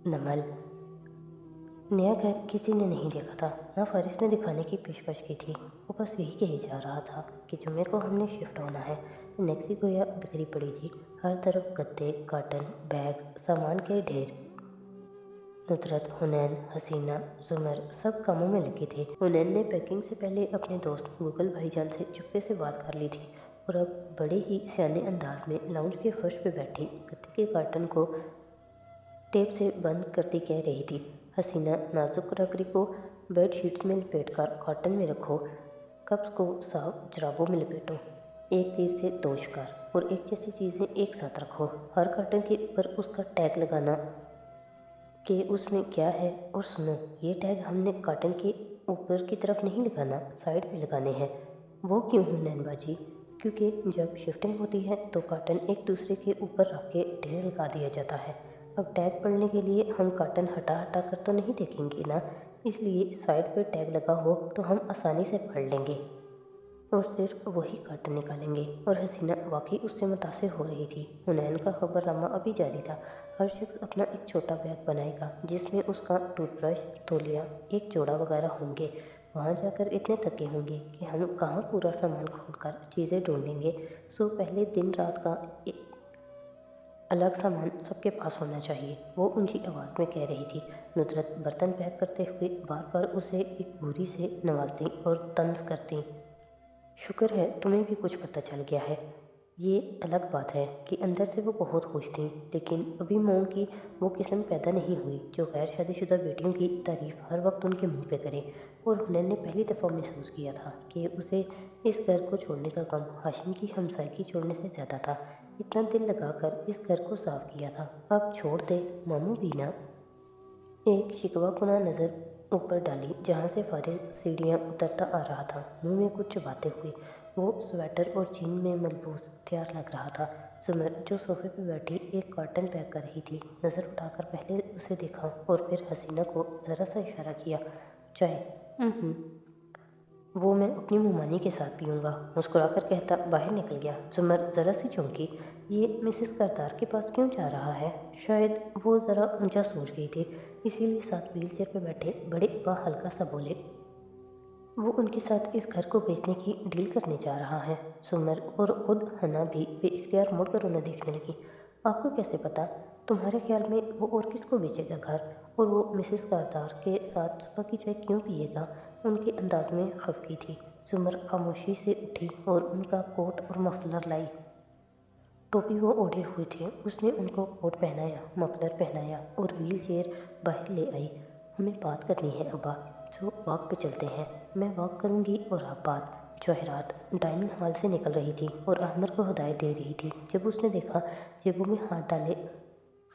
नमल। नया घर किसी ने नहीं देखा था, ना फारिस ने दिखाने की पेशकश की थी। वो बस यही कहे जा रहा था कि जुमे को हमने शिफ्ट होना है। नेक्सी गोया बिखरी पड़ी थी, हर तरफ गद्दे, कार्टन, बैग्स, सामान के ढेर। नुसरत, हुनैन, हसीना, जुमर सब कामों में लगे थे। हुनैन ने पैकिंग से पहले अपने दोस्त गूगल भाईजान से चुपके से बात कर ली थी और अब बड़े ही सियाने अंदाज में लाउंज के फर्श पे बैठी गद्दे के कार्टन को टेप से बंद करती कह रही थी, हसीना, नाजुक क्रॉकरी को बेडशीट्स में लपेटकर कॉटन में रखो, कप्स को साफ जराबों में लपेटो, एक तीर से दो शिकार और एक जैसी चीज़ें एक साथ रखो। हर कार्टन के ऊपर उसका टैग लगाना कि उसमें क्या है। और सुनो, ये टैग हमने कार्टन के ऊपर की तरफ नहीं लगाना, साइड पे लगाने हैं। वो क्यों है नैनबाजी? क्योंकि जब शिफ्टिंग होती है तो कार्टन एक दूसरे के ऊपर रख के ढेर लगा दिया जाता है। अब टैग पढ़ने के लिए हम कार्टन हटा हटा कर तो नहीं देखेंगे ना, इसलिए साइड पर टैग लगा हो तो हम आसानी से पढ़ लेंगे और सिर्फ वही कार्टन निकालेंगे। और हसीना वाकई उससे मुतासिर हो रही थी। हुनैन का खबरनामा अभी जारी था। हर शख्स अपना एक छोटा बैग बनाएगा जिसमें उसका टूथब्रश, तौलिया, एक जोड़ा वगैरह होंगे। वहाँ जाकर इतने थके होंगे कि हम कहाँ पूरा सामान खोलकर चीज़ें ढूंढेंगे। सो पहले दिन रात का अलग सामान सबके पास होना चाहिए, वो ऊंची आवाज़ में कह रही थी। नुसरत बर्तन पैक करते हुए बार बार उसे एक बोरी से नवाजती और तंज करती। शुक्र है तुम्हें भी कुछ पता चल गया है। ये अलग बात है कि अंदर से वो बहुत खुश थी, लेकिन अभी मोम की वो किस्म पैदा नहीं हुई जो गैर शादीशुदा बेटियों की तारीफ हर वक्त उनके मुंह पे करे। और हुनैन ने पहली दफ़ा महसूस किया था कि उसे इस घर को छोड़ने का गम हाशिम की हमसायकी छोड़ने से ज़्यादा था। इतना दिल लगाकर इस घर को साफ किया था, अब छोड़ दे मामू भी ना। एक शिकवाकुना नज़र ऊपर डाली जहाँ से फारिस सीढ़ियाँ उतरता आ रहा था, मुंह में कुछ चबाते हुए। वो स्वेटर और जीन में मलबूस तैयार लग रहा था। सुमर जो सोफे पर बैठी एक कार्टन पैक कर रही थी, नज़र उठाकर पहले उसे देखा और फिर हसीना को ज़रा सा इशारा किया, चाय। वो मैं अपनी मुमानी के साथ पीऊँगा, मुस्कुराकर कहता बाहर निकल गया। जुमर ज़रा सी चौंकी, ये मिसेस करतार के पास क्यों जा रहा है? शायद वो ज़रा ऊंचा सोच गई थी, इसीलिए साथ व्हील चेयर पर बैठे बड़े अब्बा हल्का सा बोले, वो उनके साथ इस घर को बेचने की डील करने जा रहा है। सुमर और खुद हना भी बेइख्तियार मुड़कर उन्हें देखने लगी। आपको कैसे पता? तुम्हारे ख्याल में वो और किसको बेचेगा घर? और वो मिसेस कारदार के साथ सुबह की चाय क्यों पिएगा? उनके अंदाज में खफगी थी। सुमर खामोशी से उठी और उनका कोट और मफलर लाई। टोपी वो ओढ़े हुए थे, उसने उनको कोट पहनाया, मफलर पहनाया और व्हील चेयर बाहर ले आई। हमें बात करनी है अब्बा, सो वॉक पे चलते हैं। मैं वॉक करूँगी और आप बात। जवाहरात डाइनिंग हॉल से निकल रही थी और अहमद को हिदायत दे रही थी। जब उसने देखा जेबों में हाथ डाले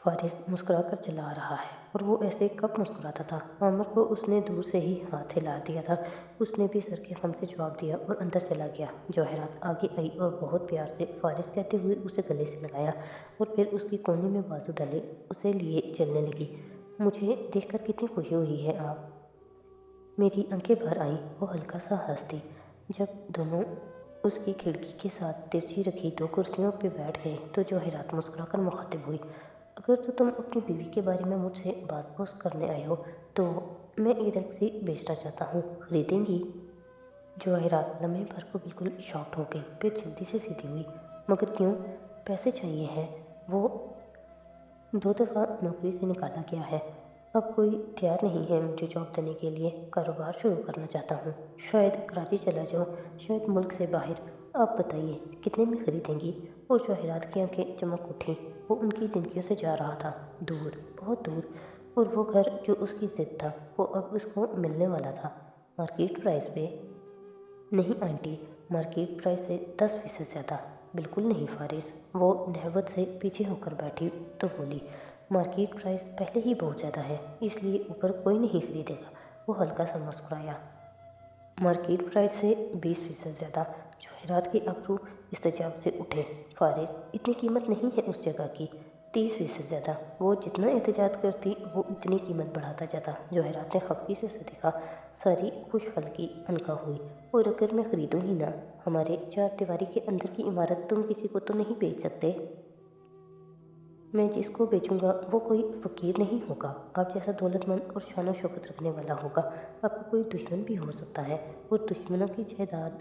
फारिस मुस्कुरा कर चला आ रहा है और वो ऐसे कब मुस्कुराता था। आमिर को उसने दूर से ही हाथ हिला दिया था। उसने भी सर के खम से जवाब दिया और अंदर चला गया। जवाहरात आगे आई और बहुत प्यार से फारिस कहते हुए उसे गले से लगाया और फिर उसके कोने में बाजू डाले उसे लिए चलने लगी। मुझे देखकर कितनी खुशी हुई है आप। मेरी आंखें भर आईं। वो हल्का सा हंसती जब दोनों उसकी खिड़की के साथ तिरछी रखी दो कुर्सियों पर बैठ गए तो जवाहरात मुस्कुराकर मुखातिब हुई, अगर तो तुम अपनी बीवी के बारे में मुझसे बात करने आए हो तो मैं ये टैक्सी बेचना चाहता हूँ, खरीदेंगी? जवाहरात लम्हे भर को बिल्कुल शॉक्ड हो गई, फिर जल्दी से सीधी हुई, मगर क्यों? पैसे चाहिए हैं। वो 2 दफ़ा नौकरी से निकाला गया है, अब कोई तैयार नहीं है मुझे जॉब देने के लिए। कारोबार शुरू करना चाहता हूँ, शायद कराची चला जाऊँ, शायद मुल्क से बाहर। आप बताइए कितने में खरीदेंगी? और जवाहरात की आंखें चमक उठी। वो उनकी ज़िंदगियों से जा रहा था, दूर, बहुत दूर। और वो घर जो उसकी ज़िद था वो अब उसको मिलने वाला था, मार्केट प्राइस पे। नहीं आंटी, मार्केट प्राइस से 10% ज़्यादा। बिल्कुल नहीं फारिस। वो नहवत से पीछे होकर बैठी तो बोली, मार्केट प्राइस पहले ही बहुत ज़्यादा है, इसलिए ऊपर कोई नहीं खरीदेगा। वो हल्का सा मुस्कुराया, मार्केट प्राइस से 20% ज़्यादा। जवाहरात के अब्रू इस्तेजाब से उठे, फारिस इतनी कीमत नहीं है उस जगह की, 30% ज़्यादा। वो जितना एहतजाज करती वो इतनी कीमत बढ़ाता जाता। जवाहरात ने खफगी से उसे देखा, सारी खुश हल्की अनका हुई। और अगर मैं खरीदूँ ही ना, हमारे 4 दीवारी के अंदर की इमारत तुम किसी को तो नहीं बेच सकते? मैं जिसको बेचूंगा वो कोई फ़कीर नहीं होगा, आप जैसा दौलतमंद और शान और शौकत रखने वाला होगा। आपका कोई दुश्मन भी हो सकता है और दुश्मनों की जायदाद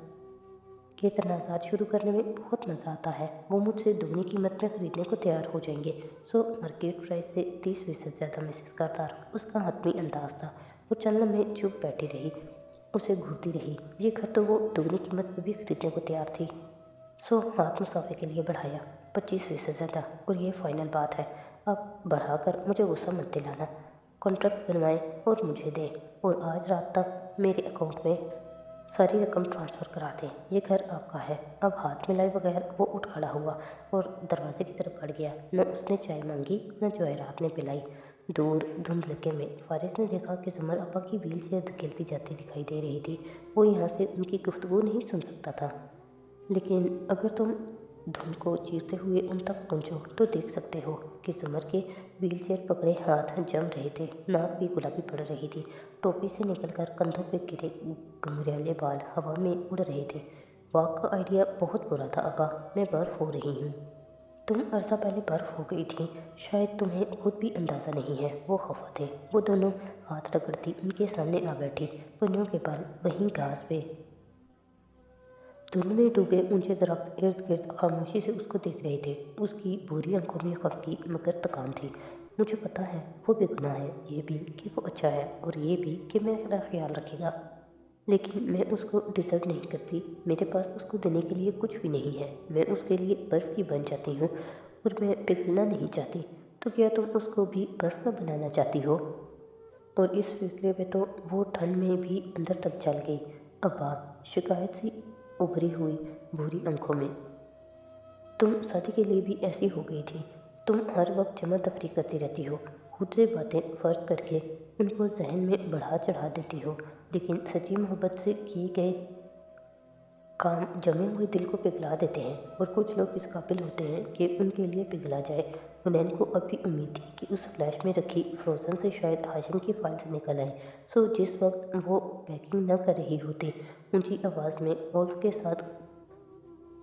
के तनाज़ात शुरू करने में बहुत मज़ा आता है। वो मुझसे दुगनी कीमत में ख़रीदने को तैयार हो जाएंगे। सो मार्केट प्राइस से 30% ज़्यादा मिसेस कारदार। उसका हतमी अंदाज था। वो चंद लम्हे चुप बैठी रही, उसे घूरती रही। ये घर तो वो दुगनी कीमत पर भी खरीदने को तैयार थी। सो हाथ मुसाफे के लिए बढ़ाया, 25% ज़्यादा, और ये फाइनल बात है। अब बढ़ाकर मुझे गुस्सा मत दिलाना। कॉन्ट्रैक्ट बनवाएं और मुझे दें, और आज रात तक मेरे अकाउंट में सारी रकम ट्रांसफ़र करा दें। ये घर आपका है। अब हाथ मिलाए बगैर वो उठ खड़ा हुआ और दरवाजे की तरफ बढ़ गया। न उसने चाय मांगी, न जवाहरात ने पिलाई। दूर धुंधलके में फारिस ने देखा कि जुमर अब्बा की व्हील चेयर धकेलती जाती दिखाई दे रही थी। वो यहाँ से उनकी गुफ्तगू नहीं सुन सकता था, लेकिन अगर तुम धुंध को चीरते हुए उन तक पहुँचो तो देख सकते हो कि जुमर के व्हीलचेयर पकड़े हाथ जम रहे थे, नाक भी गुलाबी पड़ रही थी, टोपी से निकलकर कंधों पे गिरे घुंघराले बाल हवा में उड़ रहे थे। वॉक का आइडिया बहुत बुरा था अब्बा, मैं बर्फ़ हो रही हूँ। तुम अरसा पहले बर्फ़ हो गई थी, शायद तुम्हें खुद भी अंदाज़ा नहीं है। वो खफा थे। वो दोनों हाथ रगड़ती उनके सामने आ बैठी, पन्नियों के बाल वहीं घास पे धुंध में डूबे ऊंचे दरख्त इर्द गिर्द खामोशी से उसको देख रहे थे। उसकी भूरी आंखों में खौफ की मगर थकान थी। मुझे पता है वो बेगुनाह है, ये भी कि वो अच्छा है, और ये भी कि मेरा ख्याल रखेगा, लेकिन मैं उसको डिजर्व नहीं करती। मेरे पास उसको देने के लिए कुछ भी नहीं है। मैं उसके लिए बर्फ़ की बन जाती हूँ, और मैं पिघलना नहीं चाहती। तो क्या तुम उसको भी बर्फ़ का बनाना चाहती हो? और इस फैसले में तो वो ठंड में भी अंदर तक जल गई। अब्बा, शिकायत सी उभरी हुई भूरी आंखों में, तुम शादी के लिए भी ऐसी हो गई थी। तुम हर वक्त जमा तफरी करती रहती हो, खुद से बातें फर्ज करके उनको जहन में बढ़ा चढ़ा देती हो, लेकिन सच्ची मोहब्बत से किए गए काम जमे हुए दिल को पिघला देते हैं। और कुछ लोग इस काबिल होते हैं कि उनके लिए पिघला जाए। हुनैन को अभी उम्मीद थी कि उस फ्लैश में रखी फ्रोज़न से शायद हाशिम की फाइल से निकल आए। सो जिस वक्त वो पैकिंग न कर रही होती, ऊंची आवाज़ में वोल्फ के साथ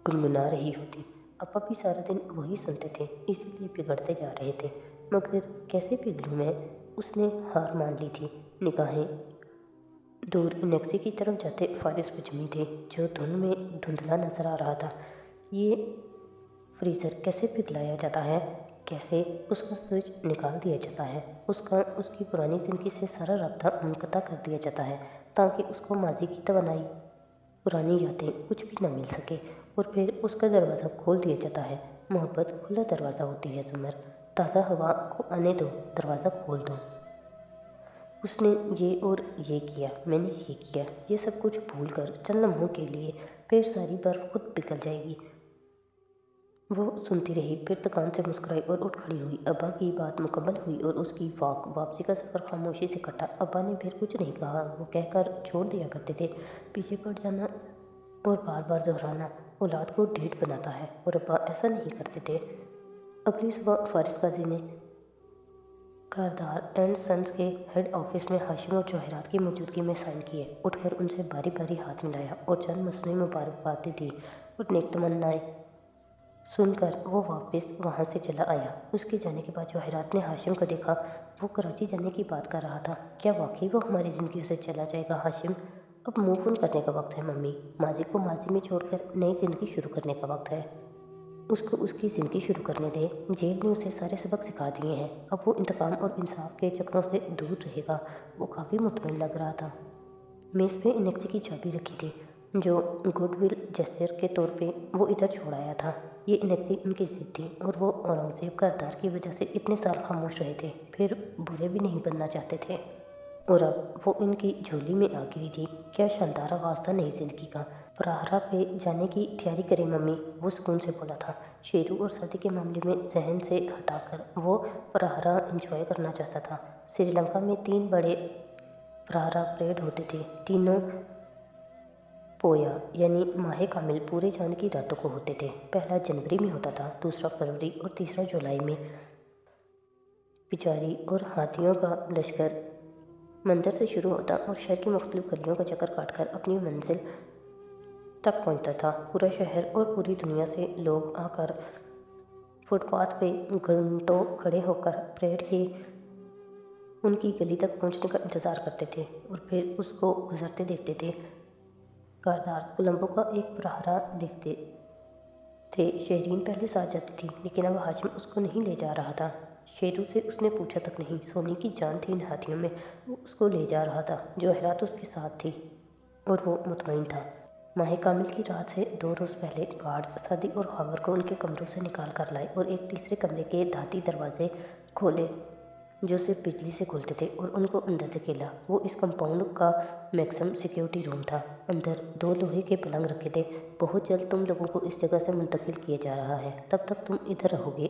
गुनगुना रही होती। अपा भी सारा दिन वही सुनते थे, इसीलिए बिगड़ते जा रहे थे। मगर कैसे पिघलूँ मैं? उसने हार मान ली थी। निगाहें दूर नेक्सी की तरफ जाते फारिस पे जमी थे, जो धुंध में धुंधला नजर आ रहा था। ये फ्रीज़र कैसे पिघलाया जाता है? कैसे उसका स्विच निकाल दिया जाता है? उसकी पुरानी ज़िंदगी से सारा राब्ता मुनक़ता कर दिया जाता है, ताकि उसको माजी की तवानाई, पुरानी यादें कुछ भी न मिल सके। और फिर उसका दरवाज़ा खोल दिया जाता है। मोहब्बत खुला दरवाज़ा होती है जुमर। ताज़ा हवा को आने दो, दरवाज़ा खोल दो। उसने ये और ये किया, मैंने ये किया, ये सब कुछ भूल कर चंद लम्हों के लिए फिर सारी बर्फ़ खुद पिघल जाएगी। वो सुनती रही, फिर दुकान से मुस्कुराई और उठ खड़ी हुई। अब्बा की बात मुकम्मल हुई और उसकी वापसी का सफ़र खामोशी से कटा। अब्बा ने फिर कुछ नहीं कहा। वो कहकर छोड़ दिया करते थे, पीछे पड़ जाना और बार बार दोहराना औलाद को ढीठ बनाता है, और अब्बा ऐसा नहीं करते थे। अगली सुबह फारिस काजी ने कारदार एंड सन्स के हेड ऑफिस में हाशिम और जवाहरात की मौजूदगी में साइन किए। उठकर उनसे बारी बारी हाथ मिलाया और चंद मसनूई मुबारकबादें दी और नेक तमन्नाएं सुनकर वो वापस वहाँ से चला आया। उसके जाने के बाद जवाहरात ने हाशिम को देखा। वो कराची जाने की बात कर रहा था। क्या वाकई वो हमारी ज़िंदगी से चला जाएगा हाशिम? अब मूव ऑन करने का वक्त है मम्मी। माजी को माजी में छोड़कर नई ज़िंदगी शुरू करने का वक्त है। उसको उसकी ज़िंदगी शुरू करने दे। जेल ने उसे सारे सबक सिखा दिए हैं। अब वो इंतकाम और इंसाफ के चक्रों से दूर रहेगा। वो काफ़ी मुतमईन लग रहा था। मेज़ पे इनेक्सी की चाबी रखी थी, जो गुडविल जेस्चर के तौर पे वो इधर छोड़ आया था। ये इनेक्सी उनकी ज़िद थी, और वो औरंगज़ेब करदार की वजह से इतने साल खामोश रहे थे, फिर बुरे भी नहीं बनना चाहते थे, और अब वो इनकी झोली में आ गिरी थी। क्या शानदार आगाज़ था नई ज़िंदगी का। पराहरा पे जाने की तैयारी करें मम्मी, वो सुकून से बोला था। शेरू और शादी के मामले में जहन से हटाकर वो पराहरा इंजॉय करना चाहता था। श्रीलंका में 3 बड़े पराहरा परेड होते थे। तीनों पोया यानी माह कामिल पूरे चांद की रातों को होते थे। पहला जनवरी में होता था, दूसरा फरवरी और तीसरा जुलाई में। पिचारी और हाथियों का लश्कर मंदिर से शुरू होता और शहर की मुख्तलिफ गलियों का चक्कर काटकर अपनी मंजिल तक पहुंचता था। पूरा शहर और पूरी दुनिया से लोग आकर فٹ پاتھ پہ گھنٹوں کھڑے ہو کر پریڈ کی ان کی گلی تک پہنچنے کا انتظار کرتے تھے اور پھر اس کو گزرتے دیکھتے تھے۔ کاردار کولمبو کا ایک پرہارا دیکھتے تھے۔ شہرین پہلے ساتھ جاتی تھی لیکن اب ہاشم اس کو نہیں لے جا رہا تھا۔ شیرو سے اس نے پوچھا تک نہیں، سونے کی جان تھی ان ہاتھیوں میں، وہ اس کو لے جا رہا تھا۔ جواہرات اس کے ساتھ تھی اور وہ مطمئن تھا۔ ماہ کامل کی رات سے 2 روز پہلے گارڈز سعدی اور خاور کو ان کے کمروں سے نکال کر لائے اور ایک تیسرے کمرے کے دھاتی دروازے کھولے جو صرف بجلی سے کھلتے تھے اور ان کو اندر دھکیلا۔ وہ اس کمپاؤنڈ کا میکسم سیکیورٹی روم تھا۔ اندر 2 لوہے کے پلنگ رکھے تھے۔ بہت جلد تم لوگوں کو اس جگہ سے منتقل کیا جا رہا ہے، تب تک تم ادھر رہو گے،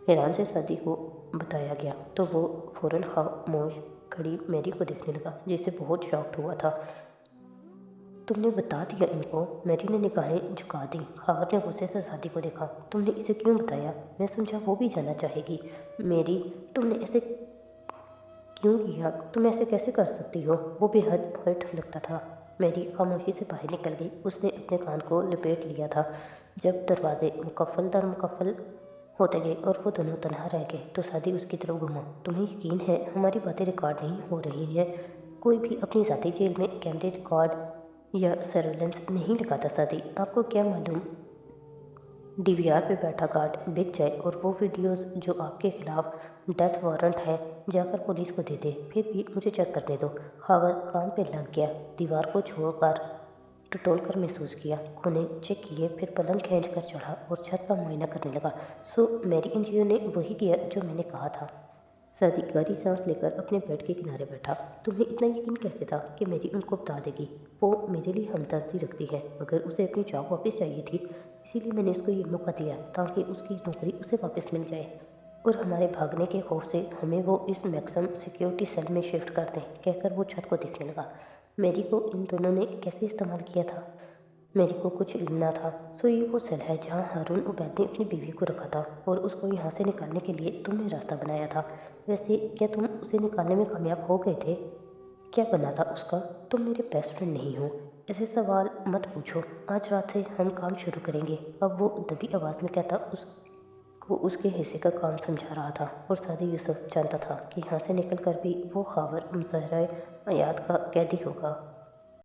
حیران سے سعدی کو بتایا گیا تو وہ فوراً خاموش کھڑی میری کو دیکھنے لگا جسے بہت شاکڈ ہوا تھا۔ تم نے بتا دیا ان کو؟ میری نے نگاہیں جھکا دیں۔ خاور نے غصے سے سعدی کو دیکھا۔ تم نے اسے کیوں بتایا؟ میں سمجھا وہ بھی جاننا چاہے گی۔ میری، تم نے ایسے کیوں کیا؟ تم ایسے کیسے کر سکتی ہو؟ وہ بے حد ہرٹ لگتا تھا۔ میری خاموشی سے باہر نکل گئی۔ اس نے اپنے کان کو لپیٹ لیا تھا۔ جب دروازے مکفل در مکفل ہوتے گئے اور وہ دونوں تنہا رہ گئے تو سعدی اس کی طرف گھوما۔ تمہیں یقین ہے ہماری باتیں ریکارڈ نہیں ہو رہی ہیں؟ کوئی بھی اپنی ذاتی جیل میں کیمرے ریکارڈ یا سرویلنس نہیں لگاتا سعدی۔ آپ کو کیا معلوم ڈی وی آر پہ بیٹھا گارڈ بک جائے اور وہ ویڈیوز جو آپ کے خلاف ڈیتھ وارنٹ ہے جا کر پولیس کو دے دے۔ پھر بھی مجھے چیک کرنے دو۔ خاور کام پہ لگ گیا۔ دیوار کو چھوڑ کر ٹٹول کر محسوس کیا، کونے چیک کیے، پھر پلنگ کھینچ کر چڑھا اور چھت کا معائنہ کرنے لگا۔ سو میری انجینئر نے وہی کیا جو میں نے کہا تھا۔ سعدی گہری سانس لے کر اپنے بیڈ کے کنارے بیٹھا۔ تمہیں اتنا یقین کیسے تھا کہ میری ان کو بتا دے گی؟ وہ میرے لیے ہمدردی رکھتی ہے مگر اسے اپنی جاب واپس چاہیے تھی، اسی لیے میں نے اس کو یہ موقع دیا تاکہ اس کی نوکری اسے واپس مل جائے اور ہمارے بھاگنے کے خوف سے ہمیں وہ اس میکسم سیکیورٹی سیل میں شفٹ کر دیں، کہہ کر وہ چھت کو دیکھنے لگا۔ میری کو ان دونوں نے کیسے استعمال کیا تھا؟ میری کو کچھ علم نہ تھا۔ سو یہ وہ سیل ہے جہاں ہارون عبید نے اپنی بیوی کو رکھا تھا اور اس کو یہاں سے نکالنے کے لیے تم نے راستہ بنایا تھا۔ ویسے کیا تم اسے نکالنے میں کامیاب ہو گئے تھے؟ کیا بنا تھا اس کا؟ تم میرے بیسٹ فرینڈ نہیں ہو، ایسے سوال مت پوچھو۔ آج رات سے ہم کام شروع کریں گے۔ اب وہ دبی آواز میں کہتا اس کو اس کے حصے کا کام سمجھا رہا تھا اور سعدی یوسف جانتا تھا کہ یہاں سے نکل کر بھی وہ خاور مظاہرہ حیات کا قیدی ہوگا۔